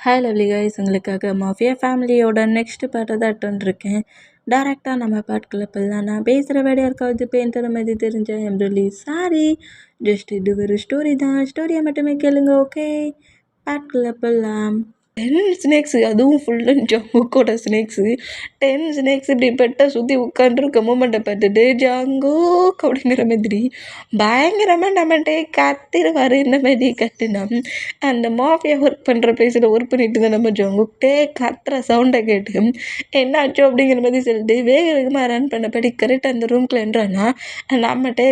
Hi lovely guys, உங்களுக்காக mafia ஃபேமிலியோட next பார்ட்டை தான் இருக்கேன். டேரெக்டாக நம்ம பாட்டுக்குள்ளே போடலாம். நான் பேசுகிற வேட யாருக்காவது பேன்ற மாதிரி தெரிஞ்ச எம்ரலி சாரி, ஜஸ்ட் இது ஒரு ஸ்டோரி தான். ஸ்டோரியை மட்டுமே கேளுங்க, ஓகே? பாட்டுக்குள்ளே போடலாம். 10 ஸ்னேக்ஸு, அதுவும் ஃபுல் அண்ட் ஜங்குக்கோட ஸ்னேக்ஸு. 10 ஸ்னேக்ஸ் இப்படி பெட்டை சுற்றி உட்காந்துருக்க மூமெண்ட்டை பார்த்துட்டு ஜங்குக் அப்படிங்கிற மாதிரி பயங்கரமாக நம்மகிட்டே கத்திடுவார். இந்த மாதிரி கத்துனா அந்த மாஃபியா ஒர்க் பண்ணுற பிளேஸில் ஒர்க் பண்ணிட்டு இருந்த நம்ம ஜங்குக்கிட்டே கத்துற சவுண்டை கேட்டு என்னாச்சோ அப்படிங்கிற மாதிரி சொல்லிட்டு வேக வேகமாக ரன் பண்ணபடி கரெக்டாக அந்த ரூம்குள்ளே என்றானா நம்மகிட்டே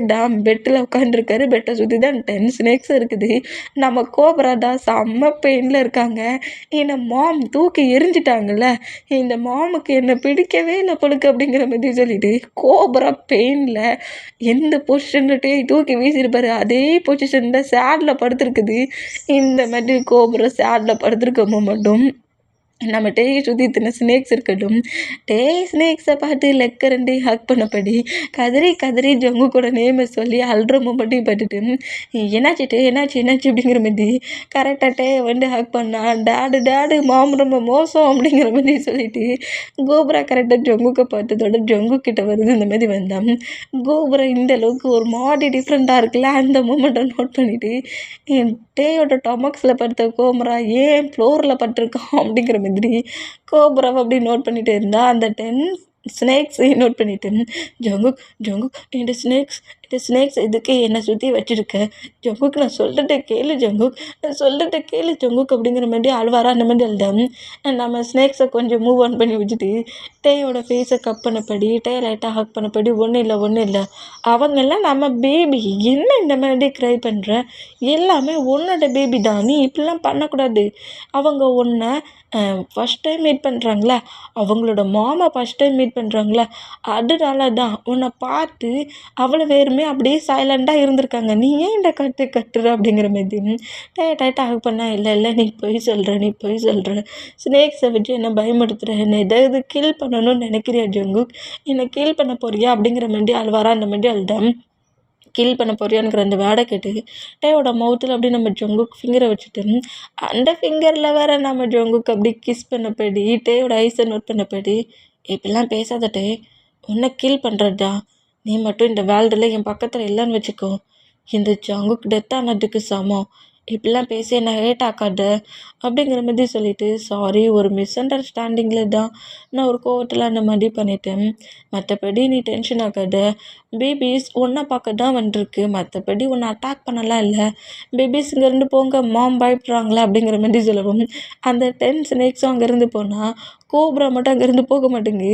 பெட்டில் உட்காந்துருக்காரு. பெட்டை சுற்றி தான் 10 ஸ்னேக்ஸ் இருக்குது. நம்ம கோபராடா செம்ம பெயினில் இருக்காங்க. இந்த மாம் தூக்கி எரிஞ்சிட்டாங்கல்ல, இந்த மாமுக்கு என்னை பிடிக்கவே இல்லை பொழுக்கு அப்படிங்கிற மாதிரி சொல்லிட்டு கோபரா பெயினில் எந்த பொசிஷன்ட்டு தூக்கி வீசியிருப்பாரு அதே பொசிஷனில் சேடில் படுத்துருக்குது. இந்த மாதிரி கோபுரம் சேடில் படுத்துருக்கமோ மட்டும் நம்ம டேயை சுற்றி இத்தனை ஸ்னேக்ஸ் இருக்கட்டும். ஸ்னேக்ஸை பார்த்து லெக்க ரெண்டு ஹக் பண்ணப்படி கதறி கதறி ஜங்கு கூட நேமை சொல்லி அல்ற மட்டும் பார்த்துட்டு என்னாச்சு என்னாச்சு அப்படிங்கிற மாதிரி கரெக்டாக வந்து ஹக் பண்ணான். டேடு மாம் ரொம்ப மோசம் அப்படிங்கிற மாதிரி சொல்லிட்டு கோபுரா கரெக்டாக ஜங்குக்கை பார்த்ததோட ஜங்கு கிட்ட வருது. இந்த மாதிரி வந்தான். கோபுரா இந்த அளவுக்கு ஒரு மாதிரி டிஃப்ரெண்ட்டாக இருக்குல்ல, அந்த மூமெண்ட்டை நோட் பண்ணிவிட்டு டேயோட டொமக்ஸில் படுத்த கோபுரா ஏன் ஃப்ளோரில் பட்டிருக்கான் அப்படிங்கிற மாதிரி கோபுராவை அப்படி நோட் பண்ணிகிட்டே இருந்தால் அந்த 10 ஸ்னேக்ஸையும் நோட் பண்ணிவிட்டு ஜங்குக் இந்த ஸ்னேக்ஸ் இதுக்கு என்னை சுற்றி வச்சுருக்க ஜங்குக், நான் சொல்லிட்டு கேளு ஜங்குக், அப்படிங்கிற மாதிரி அழுவாரா. அந்த மாதிரி அழுதான். நம்ம ஸ்னேக்ஸை கொஞ்சம் மூவ் ஆன் பண்ணி வச்சுட்டு டேயோட ஃபேஸை கப் பண்ணப்படி டே லைட்டாக ஹக் பண்ணப்படி ஒன்றும் இல்லை அவங்கெல்லாம் நம்ம பேபி, என்ன இந்த மாதிரி க்ரை பண்ணுற, எல்லாமே உன்னோட பேபி தான், நீ இப்படிலாம் பண்ணக்கூடாது. அவங்க ஒன்றை ஃபஸ்ட் டைம் மீட் பண்ணுறாங்களா, அவங்களோட மாமா ஃபஸ்ட் டைம் மீட் பண்ணுறாங்களா, அதனால தான் உன்னை பார்த்து அவ்வளோ பேருமே அப்படியே சைலண்ட்டாக இருந்திருக்காங்க. நீ ஏன் இந்த கட்டுற அப்படிங்கிற மாதிரி டைட்டாக ஹக் பண்ணா. இல்லை நீ போய் சொல்கிற ஸ்னேக்ஸை வச்சு என்னை பயமுடுத்துகிற, என்னை எதாவது கில் பண்ணணும்னு நினைக்கிறியா ஜங்குக், என்னை கில் பண்ண போறியா அப்படிங்கிற மாதிரி அழுவாரா. அந்த மாதிரி அழுதான். கில் பண்ண போறியாங்கிற அந்த வேடை கேட்டு டேயோட மவுத்தில் அப்படி நம்ம ஜங்குக்கு ஃபிங்கரை வச்சுட்டு அந்த ஃபிங்கரில் வேற நம்ம ஜங்குக்கு அப்படி கிஸ் பண்ணப்படி டேயோட ஐஸை நோட் பண்ணப்படி இப்படிலாம் பேசாதட்டே, உன்னை கில் பண்ணுறதா, நீ மட்டும் இந்த வேல்டில் என் பக்கத்தில் இல்லைன்னு வச்சுக்கோ, இந்த ஜங்குக்கு டெத் ஆனதுக்கு சமம், இப்படிலாம் பேசி என்ன ஹேட் ஆக்காத அப்படிங்கிற மாதிரி சொல்லிவிட்டு சாரி, ஒரு மிஸ் அண்டர்ஸ்டாண்டிங்கில் தான் நான் ஒரு கோவத்தில் அந்த மாதிரி பண்ணிட்டேன், மற்றபடி நீ டென்ஷன் ஆகாத, பேபிஸ் ஒன்றை பார்க்க தான் வந்துருக்கு, மற்றபடி ஒன்றை அட்டாக் பண்ணலாம் இல்லை, பேபிஸ் இங்கேருந்து போங்க, மாம் பயப்படுறாங்களா அப்படிங்கிற மாதிரி சொல்லவும் அந்த 10 ஸ்னேக்ஸும் அங்கேருந்து போனால் கோப்ரா மட்டும் அங்கேருந்து போக மாட்டேங்கு.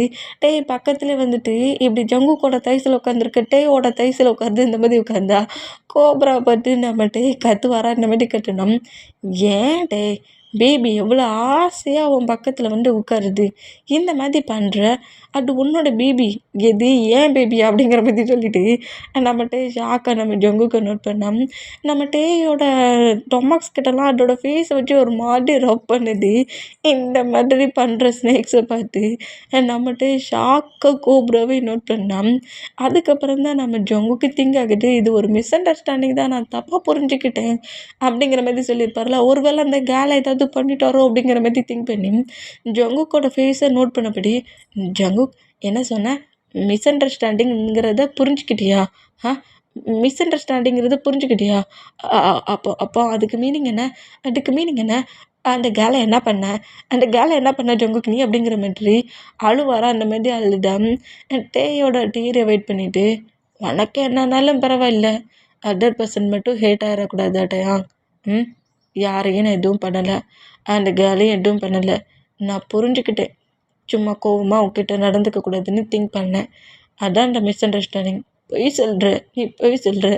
பக்கத்துலேயே வந்துட்டு இப்படி ஜங்குக்கோட தைசில் உட்காந்துருக்கு, டேயோட தைசில் உட்காந்து இந்த மாதிரி உட்காந்தா கோப்ரா பார்த்து நம்ம கத்துவாரா. இந்த மாதிரி கட்டணும். ஏன் பேபி எவ்வளோ ஆசையாக உன் பக்கத்தில் வந்து உட்காருது, இந்த மாதிரி பண்ணுற, அது உன்னோட பேபி, எது ஏன் பேபி அப்படிங்கிற மாதிரி சொல்லிட்டு நம்ம ஷாக்காக நம்ம ஜங்குக்கு நோட் பண்ணோம். நம்ம டேயோட டொமக்ஸ் கிட்டலாம் அதோட ஃபேஸை வச்சு ஒரு மாதிரி ரப் பண்ணுது. இந்த மாதிரி பண்ணுற ஸ்னேக்ஸை பார்த்து நம்ம ஷாக்காக கோப்ராவே நோட் பண்ணோம். அதுக்கப்புறம் தான் நம்ம ஜங்குக்கு திங்க் ஆகுது, இது ஒரு மிஸ் அண்டர்ஸ்டாண்டிங் தான், நான் தப்பாக புரிஞ்சுக்கிட்டேன் அப்படிங்கிற மாதிரி சொல்லியிருப்பார்ல, ஒருவேளை அந்த கேலை ஏதாவது பண்ணிட்டாரோ அப்படிங்கிற மாதிரி திங்க் பண்ணி ஜங்குக்கோட ஃபேஸை நோட் பண்ணபடி ஜங்குக் என்ன சொன்ன, மிஸ் அண்டர்ஸ்டாண்டிங்கிறத புரிஞ்சுக்கிட்டியா, மிஸ் அண்டர்ஸ்டாண்டிங்கிறத புரிஞ்சுக்கிட்டியா, அப்போ அதுக்கு மீனிங் என்ன, அந்த கேலை என்ன பண்ண ஜங்குக் நீ அப்படிங்கிற மாதிரி அழுவாரா. அந்த மாதிரி அழுதான். டேயோட டீரை வெயிட் பண்ணிவிட்டு உனக்கு என்னன்னாலும் பரவாயில்ல, அதர் பர்சன் மட்டும் ஹேட் ஆகிடக்கூடாது அட்டையா, யாரையும் நான் எதுவும் பண்ணலை, அந்த கேர்ளையும் எதுவும் பண்ணலை, நான் புரிஞ்சுக்கிட்டேன், சும்மா கோவமாக உங்ககிட்ட நடந்துக்கக்கூடாதுன்னு திங்க் பண்ணேன், அதான் அந்த மிஸ் அண்டர்ஸ்டாண்டிங், நீ பொய் சொல்கிற,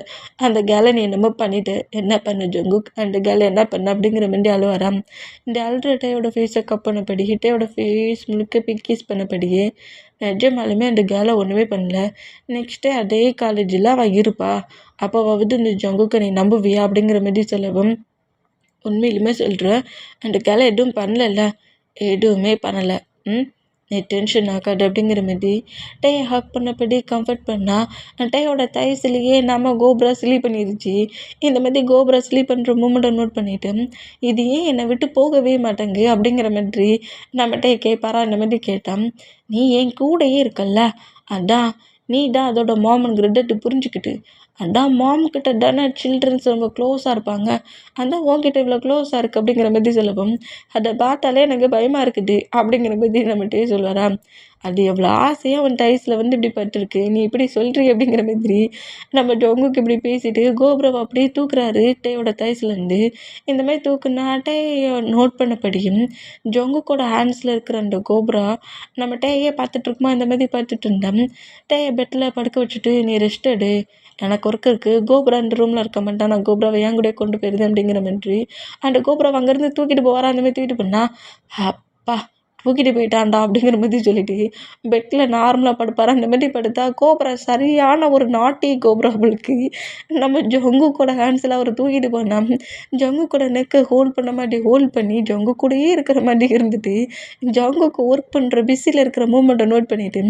அந்த கேலை நீ என்னமோ பண்ணிவிட்டு என்ன பண்ண ஜங்குக், அந்த கேலை என்ன பண்ண அப்படிங்கிற மாதிரி அழுவாராம். இந்த அழுற டேயோட ஃபேஸை கப் பண்ணபடி டேயோட ஃபேஸ் முழுக்க பிக்கிஸ் பண்ணபடியே நிஜமாலுமே அந்த கேலை ஒன்றுமே பண்ணல. நெக்ஸ்ட்டு அதே காலேஜில் அவள் இருப்பா, அப்போவாவது இந்த ஜங்குக்கை நீ நம்புவியா அப்படிங்கிற மாதிரி சொல்லவும் உண்மையிலுமே சொல்கிறேன், அந்த கேலை எதுவும் பண்ணல, எதுவுமே பண்ணலை, நீ டென்ஷன் ஆகாது அப்படிங்கிற மாதிரி டேயை ஹக் பண்ணபடி கம்ஃபர்ட் பண்ணால் டேயோட தைஸ்லேயே நம்ம கோப்ரா ஸ்லீப் பண்ணிருச்சு. இந்த மாதிரி கோப்ரா ஸ்லீப் பண்ணுற மூமெண்ட்டை நோட் பண்ணிவிட்டு இது ஏன் என்னை விட்டு போகவே மாட்டேங்கு அப்படிங்கிற மாதிரி நம்ம டே கேட்பாரா. இந்த மாதிரி கேட்டான், நீ என் கூடயே இருக்கல்ல, அதான் நீ தான் அதோட மாமனுங்கிறத புரிஞ்சுக்கிட்டு அதான் மாம்கிட்ட தானே சில்ட்ரன்ஸ் ரொம்ப க்ளோஸாக இருப்பாங்க, அதான் உன்கிட்ட இவ்வளோ க்ளோஸாக இருக்குது அப்படிங்கிற மாதிரி சொல்லவும் அதை பார்த்தாலே எனக்கு பயமாக இருக்குது அப்படிங்கிற மாதிரி நம்மகிட்டே சொல்லுவாரா. அது எவ்வளோ ஆசையாக அவன் டைஸில் இப்படி பட்டிருக்கு, நீ இப்படி சொல்கிறீ அப்படிங்கிற மாதிரி நம்ம ஜொங்குக்கு இப்படி பேசிட்டு கோபுரம் அப்படியே தூக்குறாரு டேயோட டைஸ்லேருந்து. இந்த மாதிரி தூக்குனா டேயை நோட் பண்ணபடியும் ஜொங்குக்கோட ஹேண்ட்ஸில் இருக்கிற அந்த கோபுரா நம்ம டேயே பார்த்துட்ருக்குமா இந்த மாதிரி பார்த்துட்டு இருந்தேன். டேயை பெட்டில் படுக்க வச்சுட்டு நீ ரெஸ்ட் எடு, எனக்கு ஒர்க் இருக்குது, கோபுரா இந்த ரூமில் இருக்க மாட்டான், நான் கோபுராவை என் கூட கொண்டு போயிருந்தேன் அப்படிங்கிற மாதிரி அந்த கோபுராவை அங்கேருந்து தூக்கிட்டு போவாரா. அந்த மாதிரி தூக்கிட்டு போனால் அப்பா தூக்கிட்டு போயிட்டான்டா அப்படிங்கிற மாதிரி சொல்லிட்டு பெட்டில் நார்மலாக படுப்பார். அந்த மாதிரி படுத்தா கோபுரா சரியான ஒரு நாட்டி கோபுரா அவளுக்கு நம்ம ஜொங்கு கூட ஹேண்ட்ஸில் அவர் தூக்கிட்டு போனால் ஜொங்கு கூட நெக்கை ஹோல்ட் பண்ண மாதிரி ஹோல்ட் பண்ணி ஜொங்கு கூடயே இருக்கிற மாதிரி இருந்துட்டு ஜொங்குக்கு ஒர்க் பண்ணுற பிஸியில் இருக்கிற மூமெண்ட்டை நோட் பண்ணிவிட்டு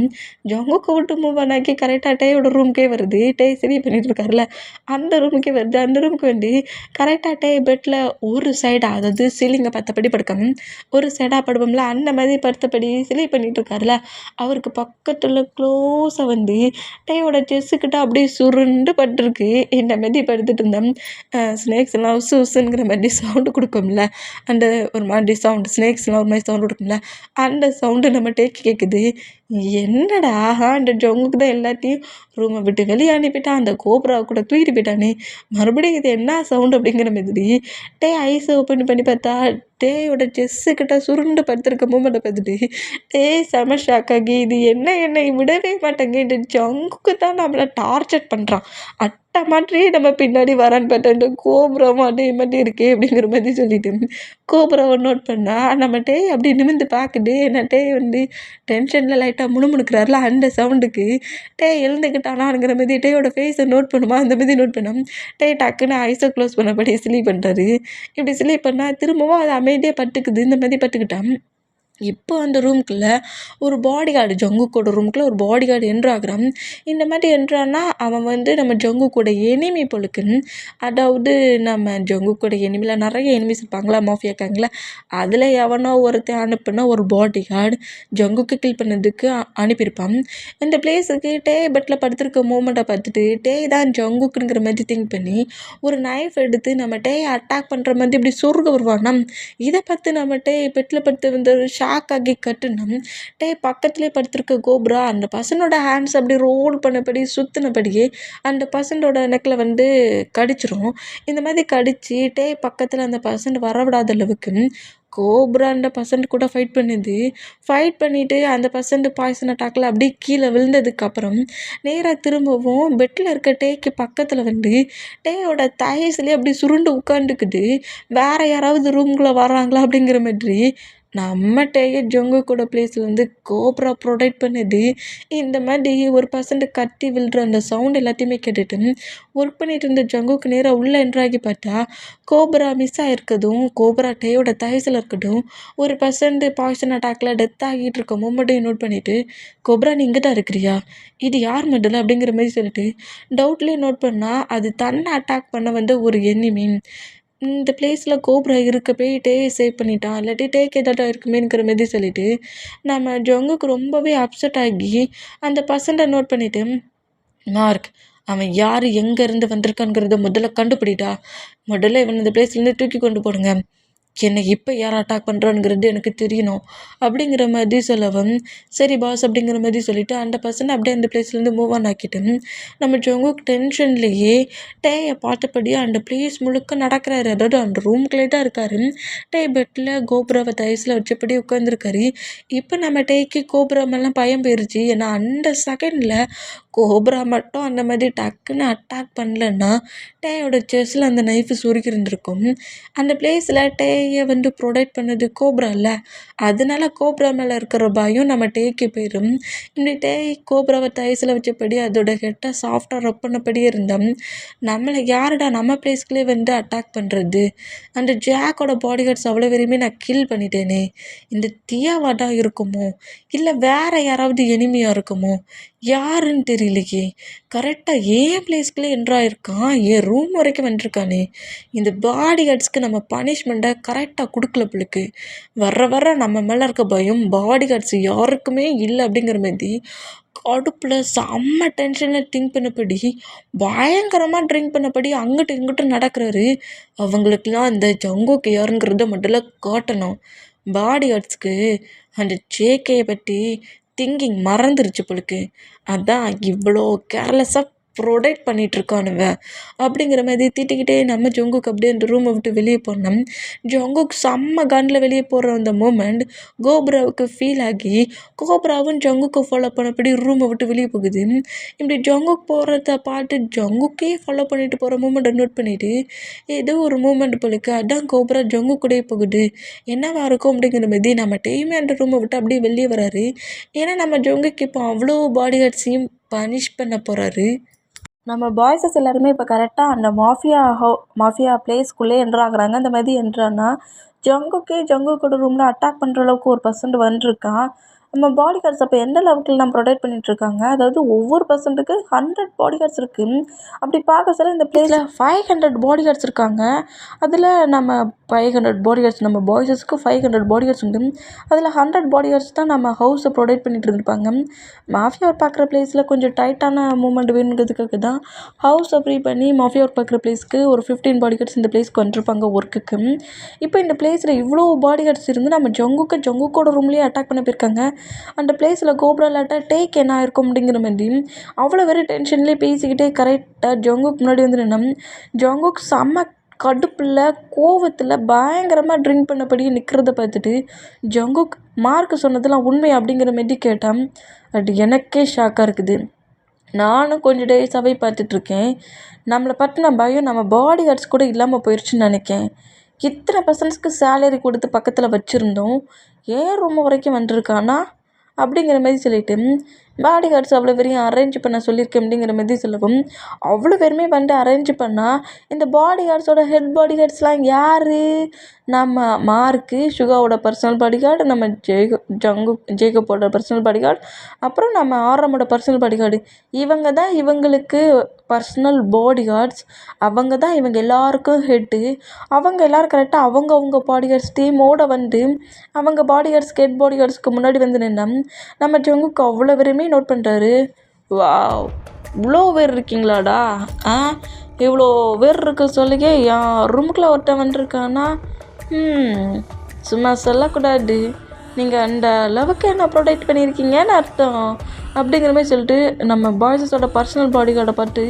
ஜொங்குக்கு விட்டு மூவ் ஆனாக்கி கரெக்டாக டேயோட ரூமுக்கே வருது. டே சரி பண்ணிட்டு இருக்காருல அந்த ரூமுக்கே வருது. அந்த ரூமுக்கு வந்து கரெக்டாக டே பெட்டில் ஒரு சைடாக, அதாவது சீலிங்கை பார்த்தபடி படுக்கம் ஒரு சைடாக படுவோம்ல, அந்த மாதிரி படுத்தபடி சிலை பண்ணிட்டு இருக்காருல அவருக்கு பக்கத்தில் க்ளோஸாக வந்து டேயோட செஸ்ஸுக்கிட்ட அப்படியே சுருண்டு பட்டிருக்கு. இந்த மாதிரி படுத்துட்டு இருந்தேன். ஸ்னேக்ஸ் எல்லாம் உசு உசுங்கிற மாதிரி சவுண்டு கொடுக்கும்ல, அந்த ஒரு மாதிரி சவுண்டு ஸ்னேக்ஸ்லாம் ஒரு மாதிரி சவுண்டு கொடுக்கும்ல, அந்த சவுண்டு நம்ம டேக்கு கேட்குது. என்னடா அந்த ஜொங்குக்கு தான் எல்லாத்தையும் ரூமை விட்டு வெளியே அனுப்பிட்டான், அந்த கோபுராவை கூட தூக்கிட்டு போயிட்டானே, மறுபடியும் இது என்ன சவுண்டு அப்படிங்கிற மாதிரி டே ஐஸ் ஓப்பன் பண்ணி பார்த்தா டேயோட செஸ்ஸுக்கிட்ட சுருண்டு படுத்துருக்க மூமெண்ட்டை பார்த்துட்டு டே செம ஷாக் ஆகி இது என்னை விடவே மாட்டேங்க, இந்த ஜங்குக்கு தான் நம்மளை டார்ச்சர் பண்ணுறான், அட்டை மாதிரி நம்ம பின்னாடி வரான்னு பார்த்தா இந்த கோபுரம் அதே மாதிரி இருக்கே அப்படிங்கிற மாதிரி சொல்லிட்டு கோபுராவை நோட் பண்ணால் நம்ம டே அப்படி நிமிர்ந்து பார்க்குது. என்ன டே டென்ஷனில் லைட்டாக முணுமுணுக்கிறாருல அந்த சவுண்டுக்கு டே எழுந்துக்கிட்டானாங்கிற மாதிரி டேயோட ஃபேஸை நோட் பண்ணுமா அந்த மாதிரி நோட் பண்ணோம். டே டக்குன்னு ஐஸை க்ளோஸ் பண்ணபடி ஸ்லீப் பண்ணுறாரு. இப்படி ஸ்லீப் பண்ணால் திரும்பவும் அது அமைதியாக பட்டுக்குது. இந்த மாதிரி பட்டுக்கிட்டான். இப்போ அந்த ரூமுக்குள்ளே ஒரு பாடி கார்டு ஜங்குக்கோட ரூமுக்குள்ளே ஒரு பாடி கார்டு என்ட்ராகிறான். இந்த மாதிரி என்ட்ரானா அவன் நம்ம ஜங்குக்கோட எனிமி பொழுக்கு, அதாவது நம்ம ஜங்குக்கோட எனிமியில் நிறைய எனிமிஸ் இருப்பாங்களா மாஃபியாக்காங்களா, அதில் எவனோ ஒருத்தன் அனுப்புனா ஒரு பாடி கார்டு ஜங்குக்கு கில் பண்ணதுக்கு அனுப்பியிருப்பான். இந்த பிளேஸுக்கு டே பெட்டில் படுத்திருக்க மூமெண்ட்டை பார்த்துட்டு டே தான் ஜங்குக்குங்கிற மாதிரி திங்க் பண்ணி ஒரு நைஃப் எடுத்து நம்ம டே அட்டாக் பண்ணுற மாதிரி இப்படி சொருக வருவானா. இதை பார்த்து நம்ம டே பெட்டில் படுத்து வந்து ஷாக் ஆகி கட்டுனோம். டே பக்கத்துலேயே படுத்திருக்க கோப்ரா அந்த பர்சனோட ஹேண்ட்ஸ் அப்படி ரோல் பண்ணபடி சுற்றினபடியே அந்த பர்சனோட நெக்கில் கடிச்சிரும். இந்த மாதிரி கடிச்சு டே பக்கத்தில் அந்த பர்சன் வரவிடாத அளவுக்கு கோப்ரா அந்த பர்சன்ட் கூட ஃபைட் பண்ணுது. ஃபைட் பண்ணிவிட்டு அந்த பர்சன்ட் பாய்சன் அட்டாக்கில் அப்படியே கீழே விழுந்ததுக்கப்புறம் நேராக திரும்பவும் பெட்டில் இருக்க டேக்கு பக்கத்தில் டேயோட தயசுலேயே அப்படி சுருண்டு உட்காந்துக்குது. வேறு யாராவது ரூம்குள்ளே வராங்களா அப்படிங்கிற மாதிரி நம்ம டேயே ஜொங்கு கூட பிளேஸில் கோப்ரா ப்ரொடெக்ட் பண்ணுது. இந்த மாதிரி ஒரு பர்சன்ட் கத்தி விழுற அந்த சவுண்ட் எல்லாத்தையுமே கேட்டுட்டு ஒர்க் பண்ணிட்டு இருந்த ஜங்குக்கு நேராக உள்ளே என்ட்ராகி பார்த்தா கோப்ரா மிஸ் ஆகிருக்கதும் கோப்ரா டேயோட தயசில் இருக்கட்டும் ஒரு பர்சன்ட் பாய்சன் அட்டாக்கில் டெத் ஆகிட்டு இருக்க மூமெண்ட்டையும் நோட் பண்ணிவிட்டு கோப்ரா நீ இங்கே தான் இருக்கிறியா, இது யார் மெடல் அப்படிங்கிற மாதிரி சொல்லிட்டு டவுட்லேயே நோட் பண்ணால் அது தன்னை அட்டாக் பண்ண ஒரு எனிமி. இந்த பிளேஸில் கோப்ரா இருக்க போய் டே சேவ் பண்ணிட்டான், இல்லாட்டி டேக்கு ஏதாட்டம் இருக்குமேங்கிற மாதிரி சொல்லிட்டு நம்ம ஜொங்குக்கு ரொம்பவே அப்செட் ஆகி அந்த பர்சன்ட்டை நோட் பண்ணிவிட்டு மார்க் அவன் யார் எங்கேருந்து வந்திருக்கான்ங்கிறத முதல்ல கண்டுபிடிட்டா, முதல்ல இவன் இந்த பிளேஸ்லேருந்து தூக்கி கொண்டு போடுங்க, என்னை இப்போ யார் அட்டாக் பண்ணுறான்ங்கிறது எனக்கு தெரியணும் அப்படிங்கிற மாதிரி சொல்லவும் சரி பாஸ் அப்படிங்கிற மாதிரி சொல்லிவிட்டு அந்த பர்சனை அப்படியே அந்த பிளேஸ்லேருந்து மூவ் ஆன் ஆக்கிட்டு நம்ம ஜொங்குக்கு டென்ஷன்லேயே டேயை பார்த்தபடியே அந்த பிளேஸ் முழுக்க நடக்கிறாரு. அதாவது அந்த ரூம்குள்ளே தான் இருக்காரு. டே பெட்டில் கோபுராவை தயசில் வச்சபடி உட்காந்துருக்காரு. இப்போ நம்ம டேக்கு கோபுராமெல்லாம் பயம் போயிருச்சு. ஏன்னா அந்த செகண்டில் கோப்ரா மட்டும் அந்த மாதிரி டக்குன்னு அட்டாக் பண்ணலன்னா டேயோட செஸ்ஸில் அந்த நைஃபு சுருக்கி இருந்திருக்கும். அந்த பிளேஸில் டே டேயை வந்து ப்ரொடெக்ட் பண்ணது கோப்ரா இல்லை, அதனால கோப்ரா மேலே இருக்கிற பயம் நம்ம டேக்கு போயிடும். இப்படி டேய் கோப்ராவை தைஸில் வச்சபடி அதோட ஹெட்டை சாஃப்டாக ரப் பண்ணபடி இருந்தோம். நம்மளை யாருடா நம்ம பிளேஸ்க்குள்ளே வந்து அட்டாக் பண்ணுறது? அந்த ஜாக்கோட பாடிகார்ட்ஸ் அவ்வளோ பேரையுமே நான் கில் பண்ணிட்டேனே. இந்த தியாவாடா இருக்குமோ இல்லை வேற யாராவது எனிமியாக இருக்குமோ, யாருன்னு தெரியலையே. கரெக்டாக ஏன் பிளேஸ்க்குள்ளே என்ட்ராயிருக்கான், என் ரூம் வரைக்கும் வந்துருக்கானே. இந்த பாடி கார்ட்ஸ்க்கு நம்ம பனிஷ்மெண்ட்டை கரெக்டாக கொடுக்கல பிள்ளைக்கு. வர நம்ம மேலே இருக்க பயம் பாடி கார்ட்ஸ் யாருக்குமே இல்லை அப்படிங்கிற மாதிரி கடுப்பில் செம்ம டென்ஷனில் திங்க் பண்ணபடி பயங்கரமாக ட்ரிங்க் பண்ணபடி அங்கிட்டு இங்கிட்டு நடக்கிறாரு. அவங்களுக்கெல்லாம் அந்த ஜங்குக்கு யாருங்கிறத மட்டும் காட்டணும். பாடி கார்ட்ஸ்க்கு அந்த ஜேகேயை பற்றி திங்கிங் மறந்துருச்சு போலுக்கு. அதான் இவ்வளோ கேர்லெஸ்ஸாக ப்ரொடெக்ட் பண்ணிகிட்ருக்கானுவ அப்படிங்கிற மாதிரி திட்டிக்கிட்டே நம்ம ஜங்குக்கு அப்படியே அந்த ரூமை விட்டு வெளியே போனோம். ஜங்குக்கு செம்ம கண்ணில் வெளியே போகிற அந்த மூமெண்ட் கோப்ராவுக்கு ஃபீல் ஆகி கோப்ராவும் ஜங்குக்கு ஃபாலோ பண்ணபடி ரூமை விட்டு வெளியே போகுது. இப்படி ஜங்குக்கு போகிறத பார்த்து ஜங்குக்கே ஃபாலோ பண்ணிட்டு போகிற மூமெண்ட்டை நோட் பண்ணிவிட்டு ஏதோ ஒரு மூமெண்ட் போலுக்கு அதான் கோப்ரா ஜங்கு கூடயே போகுது, என்னவா இருக்கும் அப்படிங்கிற மாதிரி நம்ம டெய்மே அந்த ரூமை விட்டு அப்படியே வெளியே வராரு. ஏன்னா நம்ம ஜங்குக்கு இப்போ அவ்வளோ பாடி கார்ட்ஸையும் பனிஷ் பண்ண போகிறாரு. நம்ம பாய்ஸஸ் எல்லாருமே இப்போ கரெக்டாக அந்த மாஃபியா பிளேஸ்க்குள்ளே என்ட்ராகிறாங்க. அந்த மாதிரி என்ட்ரானா ஜங்குக்கோட ரூமில் அட்டாக் பண்ணுற அளவுக்கு ஒரு பர்சன்ட் வந்துருக்கான். நம்ம பாடி கார்ட்ஸ் அப்போ எந்த லெவலுக்கு நம்ம ப்ரொடெக்ட் பண்ணிகிட்ருக்காங்க, அதாவது ஒவ்வொரு பர்சன்ட்டுக்கு 100 பாடி கார்ட்ஸ் இருக்குது. அப்படி பார்க்க சொல்ல இந்த பிளேஸில் 500 பாடி கார்ட்ஸ் இருக்காங்க. அதில் நம்ம 500 பாடி கார்ட்ஸ் நம்ம பாய்ஸஸ்க்கு 500 பாடி கார்ட்ஸ் உண்டு. அதில் 100 பாடி கார்ட்ஸ் தான் நம்ம ஹவுஸை ப்ரொடெக்ட் பண்ணிகிட்டு இருந்திருப்பாங்க. மாஃபியா பார்க்குற பிளேஸில் கொஞ்சம் டைட்டான மூமெண்ட் வேணுங்கிறதுக்காக தான் ஹவுஸை ஃப்ரீ பண்ணி மாஃபியா பார்க்குற பிளேஸ்க்கு ஒரு 15 பாடி கார்ட்ஸ் இந்த பிளேஸ்க்கு வந்துருப்பாங்க ஒர்க்குக்கு. இப்போ இந்த பிளேஸில் இவ்வளோ பாடி கார்ட்ஸ் இருந்து நம்ம ஜங்குக்கோட ரூம்லேயே அட்டாக் பண்ண போயிருக்காங்க. அந்த பிளேஸில் கோப்ராலாட்ட டேக் என்ன ஆயிருக்கும் அப்படிங்கிற மாதிரி அவ்வளோ வெறும் டென்ஷன்லேயே பேசிக்கிட்டே கரெக்டாக ஜங்குக்கு முன்னாடி வந்து நின்னோம். ஜங்குக்கு செம்ம கடுப்பில் கோவத்தில் பயங்கரமாக ட்ரிங்க் பண்ணபடி நிற்கிறத பார்த்துட்டு ஜங்குக் மார்க் சொன்னதெல்லாம் உண்மை அப்படிங்கிற மாதிரி கேட்டான். அது எனக்கே ஷாக்காக இருக்குது. நானும் கொஞ்சம் டேஸாகவே பார்த்துட்ருக்கேன். நம்மளை பற்றின பயம் நம்ம பாடி கார்ட்ஸ் கூட இல்லாமல் போயிடுச்சுன்னு நினைக்கேன். இத்தனை பர்சன்ட்ஸ்க்கு சேலரி கொடுத்து பக்கத்தில் வச்சுருந்தோம், ஏன் ரூம் வரைக்கும் வந்துருக்கானா அப்படிங்கிற மாதிரி சொல்லிட்டு பாடி கார்ட்ஸ் அவ்வளோ பேரையும் அரேஞ்ச் பண்ண சொல்லியிருக்கேன் அப்படிங்கிற மாதிரி சொல்லவும் அவ்வளோ பேருமே வந்து அரேஞ்ச் பண்ணால் இந்த பாடி கார்ட்ஸோட ஹெட் பாடி கார்ட்ஸ்லாம் யார்? நம்ம மார்க்கு சுகாவோட பர்சனல் பாடி கார்டு, நம்ம ஜேகப்போட பர்சனல் பாடி கார்டு, அப்புறம் நம்ம ஆரமோட பர்சனல் பாடி கார்டு. இவங்க தான் இவங்களுக்கு பர்சனல் பாடி கார்ட்ஸ். அவங்க தான் இவங்க எல்லாருக்கும் ஹெட்டு. அவங்க எல்லோரும் கரெக்டாக அவங்க பாடி கார்ட்ஸ் டீமோடு வந்து அவங்க பாடி கார்ட்ஸ் ஹெட் பாடி கார்ட்ஸ்க்கு முன்னாடி வந்து நின்னோம். நம்ம ஜங்குக்கு அவ்வளோ பேருமே நோட் பண்ணுறாரு. வாவ், இவ்வளோ பேர் இருக்கீங்களாடா, இவ்வளோ பேர் இருக்க சொல்லிக்க என் ரூமுக்குள்ளே ஒருத்தன் வந்துருக்கானா, சும்மா சொல்லக்கூடாது, நீங்கள் அந்த அளவுக்கு என்ன ப்ரொடெக்ட் பண்ணியிருக்கீங்கன்னு அர்த்தம் அப்படிங்கிற மாதிரி சொல்லிட்டு நம்ம பாய்ஸஸோட பர்சனல் பாடி கார்டை பார்த்து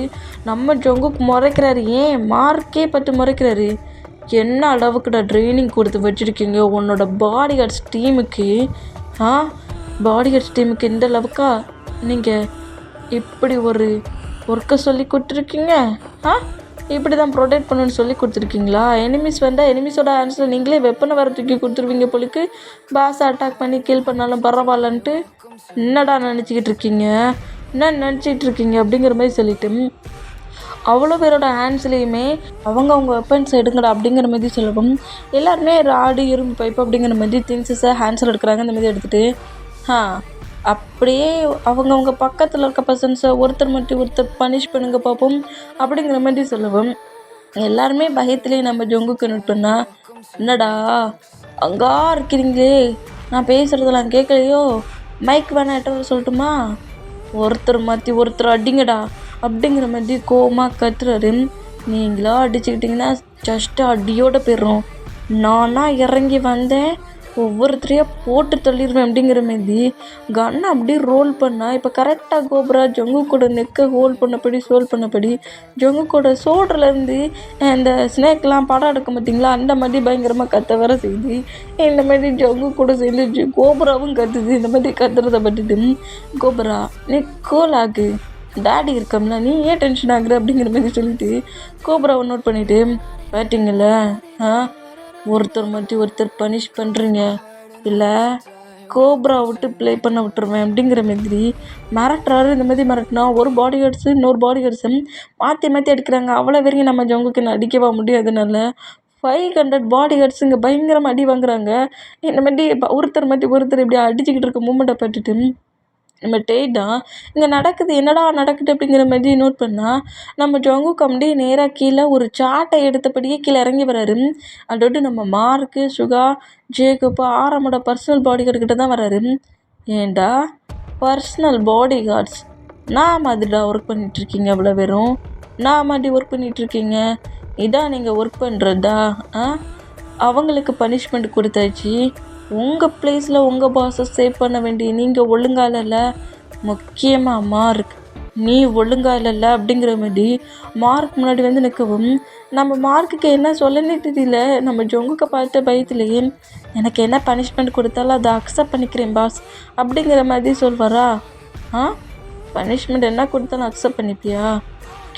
நம்ம ஜங்குக்கு முறைக்கிறாரு. ஏன் மார்க்கே பார்த்து முறைக்கிறாரு. என்ன அளவுக்குடா ட்ரைனிங் கொடுத்து வச்சுருக்கீங்க உன்னோட பாடி கார்ட்ஸ் டீமுக்கு? பாடி கார்ட்ஸ் டீமுக்கு இந்த அளவுக்கா நீங்கள் இப்படி ஒரு ஒர்க்கை சொல்லி கொடுத்துருக்கீங்க? இப்படி தான் ப்ரொடெக்ட் பண்ணணும்னு சொல்லி கொடுத்துருக்கீங்களா? எனிமீஸ் வந்தால் எனிமீஸோட ஆன்சர் நீங்களே வெப்பனை வர தூக்கி கொடுத்துருவீங்க போலுக்கு. பாஸை அட்டாக் பண்ணி கில் பண்ணாலும் பரவாயில்லன்ட்டு என்னடா நினச்சிக்கிட்டு இருக்கீங்க, என்ன நினச்சிக்கிட்டு இருக்கீங்க அப்படிங்கிற மாதிரி சொல்லிட்டு அவ்வளோ பேரோட ஹேண்ட்ஸ்லேயுமே அவங்க வெப்பன்ஸ் எடுங்கடா அப்படிங்கிற மாதிரி சொல்லவும் எல்லாருமே ராடு இரும்பு பைப்பு அப்படிங்கிற மாதிரி திங்ஸஸை ஹேண்ட்ஸில் எடுக்கிறாங்க. இந்த மாதிரி எடுத்துகிட்டு அப்படியே அவங்கவுங்க பக்கத்தில் இருக்க பர்சன்ஸை ஒருத்தர் மட்டும் ஒருத்தர் பனிஷ் பண்ணுங்க பார்ப்போம் அப்படிங்கிற மாதிரி சொல்லவும் எல்லாருமே பயத்துலேயே நம்ம ஜங்குக்கு நிட்டோன்னா, என்னடா அங்கா இருக்கிறீங்களே, நான் பேசுகிறதெல்லாம் கேட்கலையோ, மைக் வேணா எட்ட சொல்லட்டுமா, ஒருத்தர் மாற்றி ஒருத்தர் அடிங்கடா அப்படிங்கிற மாதிரி கோவமாக கத்துறாரு. நீங்களா அடிச்சுக்கிட்டிங்கன்னா ஜஸ்ட்டு அடியோடு போயிடுறோம். நானா இறங்கி வந்தேன், ஒவ்வொருத்தரையாக போட்டு தள்ளிடுவேன் அப்படிங்கிற மாதிரி கன்னை அப்படியே ரோல் பண்ணால் இப்போ கரெக்டாக கோப்ரா ஜங்குக்கோட நெக்கை ஹோல்ட் பண்ணபடி ஜங்குக்கோட சோல்டர்லேருந்து இந்த ஸ்னேக்லாம் படம் எடுக்க மாட்டிங்களா, அந்த மாதிரி பயங்கரமாக கத்த வர செய்யுது. இந்த மாதிரி ஜங்கு கூட சேர்ந்து கோப்ராவும் கத்துது. இந்த மாதிரி கத்துறதை பட்டுட்டு கோப்ரா நீ கூல் ஆகு, டேடி இருக்கம்ல, நீ ஏன் டென்ஷன் ஆகுற அப்படிங்கிற மாதிரி சொல்லிட்டு கோப்ராவை நோட் பண்ணிவிட்டு பார்த்தீங்கள, ஒருத்தர் மாற்றி ஒருத்தர் பனிஷ் பண்ணுறீங்க, இல்லை கோப்ரா விட்டு ப்ளே பண்ண விட்டுருவேன் அப்படிங்கிற மாதிரி மிரட்டுறாரு. இந்த மாதிரி மிரட்டினா ஒரு பாடி கார்ட்ஸு இன்னொரு பாடி கார்ட்ஸும் மாற்றி மாற்றி அடிக்கிறாங்க. அவ்வளோ வரைக்கும் நம்ம ஜங்குக்கு அடிக்கவா முடியாதுனால 500 பாடி கார்ட்ஸ் இங்கே பயங்கரமாக அடி வாங்குறாங்க. இந்த மாதிரி ஒருத்தர் மாற்றி ஒருத்தர் இப்படி அடிச்சுக்கிட்டு இருக்க மூமெண்ட்டை பார்த்துட்டு நம்ம டேட்டா இங்கே நடக்குது, என்னடா நடக்குது அப்படிங்கிற மாதிரி நோட் பண்ணால் நம்ம ஜங்குக்கு அப்படியே நேராக கீழே ஒரு சாட்டை எடுத்தபடியே கீழே இறங்கி வராரு. அதோடு நம்ம மார்க்கு, சுகா, ஜேக்கப்பு, ஆரமோட பர்சனல் பாடி கார்டுக்கிட்ட தான் வராரு. ஏண்டா பர்சனல் பாடி கார்ட்ஸ் நான் மாதிரிடா ஒர்க் பண்ணிகிட்ருக்கீங்க, அவ்வளோ வெறும் நான் மாதிரி ஒர்க் பண்ணிகிட்ருக்கீங்க, இதான் நீங்கள் ஒர்க் பண்ணுறதா? அவங்களுக்கு பனிஷ்மெண்ட் கொடுத்தாச்சு, உங்கள் ப்ளேஸில் உங்கள் பாஸை சேவ் பண்ண வேண்டிய நீங்கள் ஒழுங்கா இல்லைல்ல, முக்கியமாக மார்க் நீ ஒழுங்கா இல்லைல்ல அப்படிங்கிற மாதிரி மார்க் முன்னாடி வந்து நிற்கவும் நம்ம மார்க்குக்கு என்ன சொல்லனே தெரியல. நம்ம ஜொங்குக்கு பார்த்த பயத்துலேயே எனக்கு என்ன பனிஷ்மெண்ட் கொடுத்தாலும் அதை அக்செப்ட் பண்ணிக்கிறேன் பாஸ் அப்படிங்கிற மாதிரி சொல்வாரா? பனிஷ்மெண்ட் என்ன கொடுத்தாலும் அக்செப்ட் பண்ணிப்பியா,